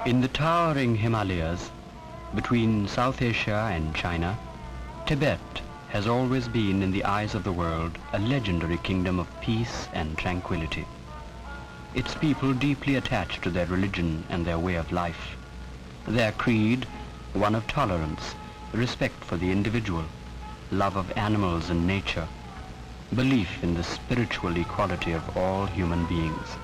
In the towering Himalayas, between South Asia and China, Tibet has always been, in the eyes of the world, a legendary kingdom of peace and tranquility. Its people deeply attached to their religion and their way of life. Their creed, one of tolerance, respect for the individual, love of animals and nature, belief in the spiritual equality of all human beings.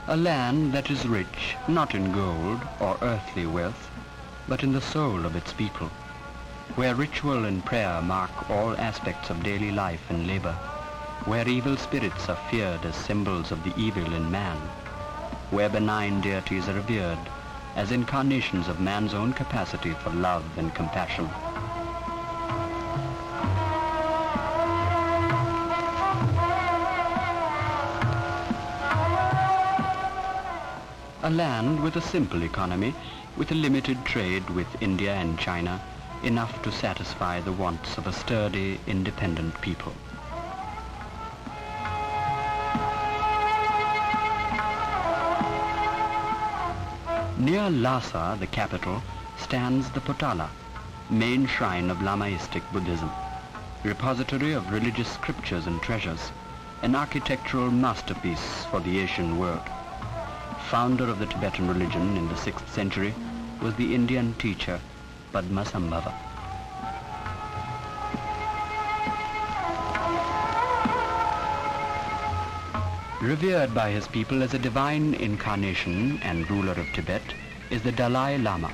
A land that is rich, not in gold or earthly wealth, but in the soul of its people, where ritual and prayer mark all aspects of daily life and labor, where evil spirits are feared as symbols of the evil in man, where benign deities are revered as incarnations of man's own capacity for love and compassion. A land with a simple economy, with a limited trade with India and China, enough to satisfy the wants of a sturdy, independent people. Near Lhasa, the capital, stands the Potala, main shrine of Lamaistic Buddhism, repository of religious scriptures and treasures, an architectural masterpiece for the Asian world. Founder of the Tibetan religion in the 6th century was the Indian teacher Padmasambhava. Revered by his people as a divine incarnation and ruler of Tibet is the Dalai Lama.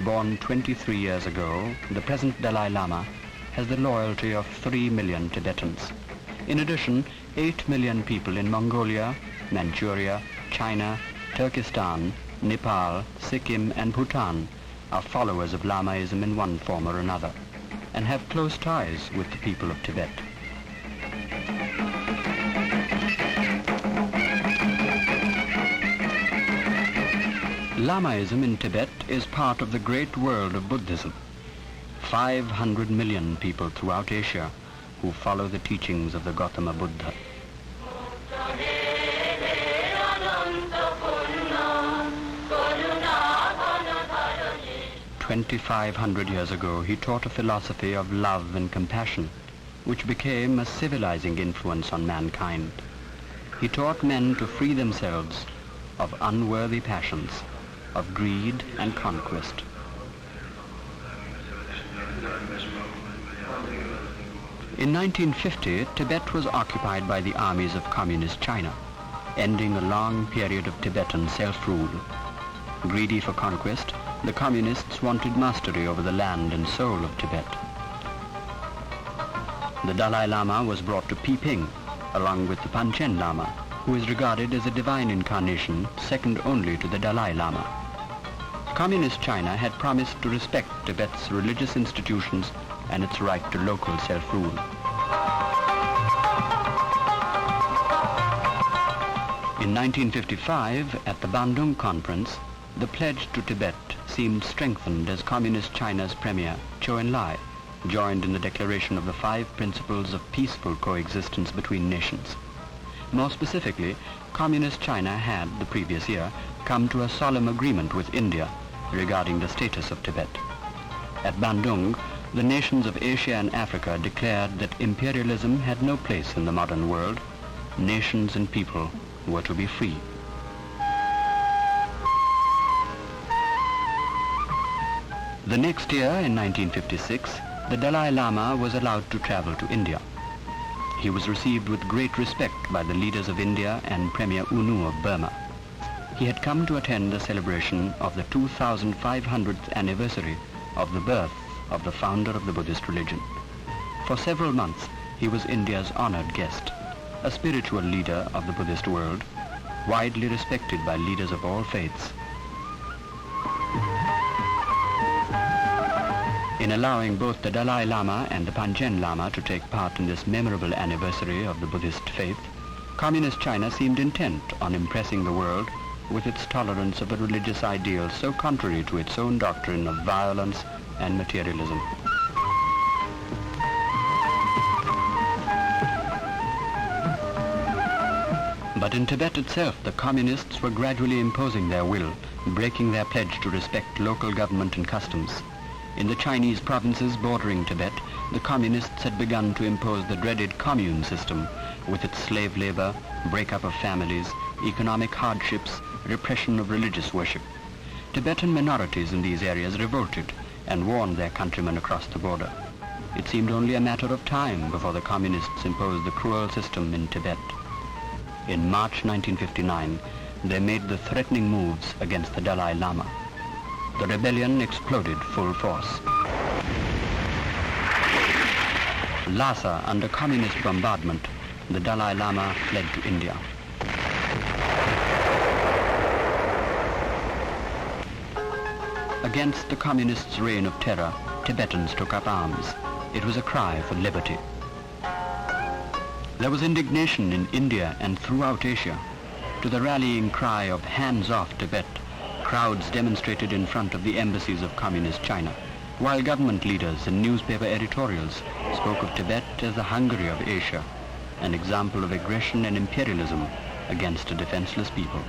Born 23 years ago, the present Dalai Lama has the loyalty of 3 million Tibetans. In addition, 8 million people in Mongolia, Manchuria, China, Turkestan, Nepal, Sikkim and Bhutan are followers of Lamaism in one form or another and have close ties with the people of Tibet. Lamaism in Tibet is part of the great world of Buddhism. 500 million people throughout Asia who follow the teachings of the Gautama Buddha. 2,500 years ago, he taught a philosophy of love and compassion, which became a civilizing influence on mankind. He taught men to free themselves of unworthy passions, of greed and conquest. In 1950, Tibet was occupied by the armies of Communist China, ending a long period of Tibetan self-rule. Greedy for conquest, the Communists wanted mastery over the land and soul of Tibet. The Dalai Lama was brought to Piping, along with the Panchen Lama, who is regarded as a divine incarnation, second only to the Dalai Lama. Communist China had promised to respect Tibet's religious institutions and its right to local self-rule. In 1955, at the Bandung Conference, the pledge to Tibet seemed strengthened as Communist China's premier, Zhou Enlai, joined in the declaration of the 5 principles of peaceful coexistence between nations. More specifically, Communist China had, the previous year, come to a solemn agreement with India regarding the status of Tibet. At Bandung, the nations of Asia and Africa declared that imperialism had no place in the modern world. Nations and people were to be free. The next year, in 1956, the Dalai Lama was allowed to travel to India. He was received with great respect by the leaders of India and Premier U Nu of Burma. He had come to attend the celebration of the 2500th anniversary of the birth of the founder of the Buddhist religion. For several months, he was India's honored guest, a spiritual leader of the Buddhist world, widely respected by leaders of all faiths. In allowing both the Dalai Lama and the Panchen Lama to take part in this memorable anniversary of the Buddhist faith, Communist China seemed intent on impressing the world with its tolerance of a religious ideal so contrary to its own doctrine of violence and materialism. But in Tibet itself, the communists were gradually imposing their will, breaking their pledge to respect local government and customs. In the Chinese provinces bordering Tibet, the communists had begun to impose the dreaded commune system, with its slave labor, breakup of families, economic hardships, repression of religious worship. Tibetan minorities in these areas revolted and warned their countrymen across the border. It seemed only a matter of time before the communists imposed the cruel system in Tibet. In March 1959, they made the threatening moves against the Dalai Lama. The rebellion exploded full force. Lhasa, under communist bombardment, the Dalai Lama fled to India. Against the communists' reign of terror, Tibetans took up arms. It was a cry for liberty. There was indignation in India and throughout Asia. To the rallying cry of "Hands off Tibet," crowds demonstrated in front of the embassies of Communist China, while government leaders and newspaper editorials spoke of Tibet as the Hungary of Asia, an example of aggression and imperialism against a defenseless people.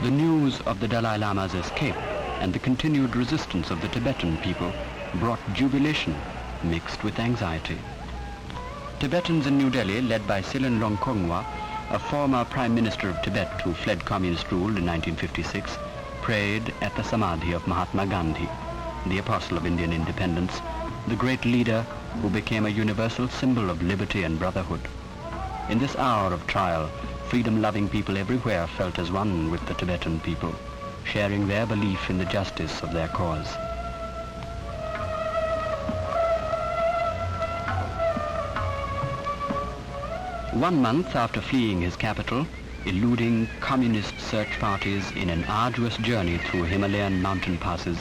The news of the Dalai Lama's escape and the continued resistance of the Tibetan people brought jubilation mixed with anxiety. Tibetans in New Delhi, led by Silin Longkongwa, a former Prime Minister of Tibet who fled communist rule in 1956, prayed at the Samadhi of Mahatma Gandhi, the apostle of Indian independence, the great leader who became a universal symbol of liberty and brotherhood. In this hour of trial, freedom-loving people everywhere felt as one with the Tibetan people, sharing their belief in the justice of their cause. One month after fleeing his capital, eluding communist search parties in an arduous journey through Himalayan mountain passes,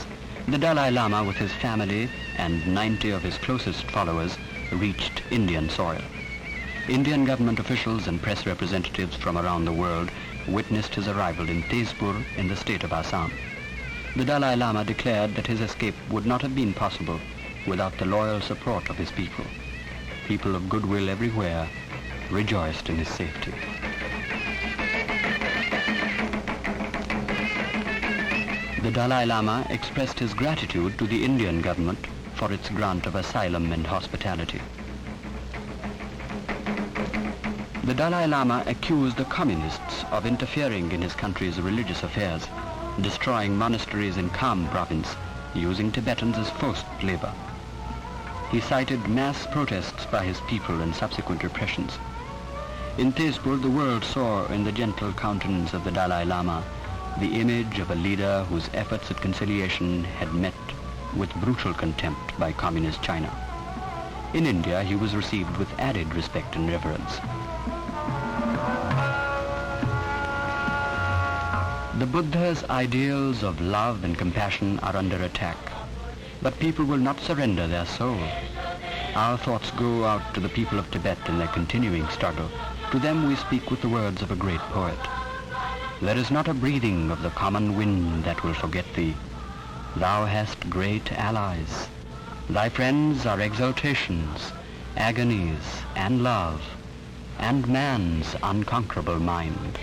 the Dalai Lama with his family and 90 of his closest followers reached Indian soil. Indian government officials and press representatives from around the world witnessed his arrival in Tezpur in the state of Assam. The Dalai Lama declared that his escape would not have been possible without the loyal support of his people. People of goodwill everywhere rejoiced in his safety. The Dalai Lama expressed his gratitude to the Indian government for its grant of asylum and hospitality. The Dalai Lama accused the communists of interfering in his country's religious affairs, destroying monasteries in Kham province, using Tibetans as forced labor. He cited mass protests by his people and subsequent repressions. In Tezpur, the world saw in the gentle countenance of the Dalai Lama the image of a leader whose efforts at conciliation had met with brutal contempt by communist China. In India, he was received with added respect and reverence. The Buddha's ideals of love and compassion are under attack, but people will not surrender their soul. Our thoughts go out to the people of Tibet in their continuing struggle. To them we speak with the words of a great poet. There is not a breathing of the common wind that will forget thee. Thou hast great allies. Thy friends are exaltations, agonies, and love, and man's unconquerable mind.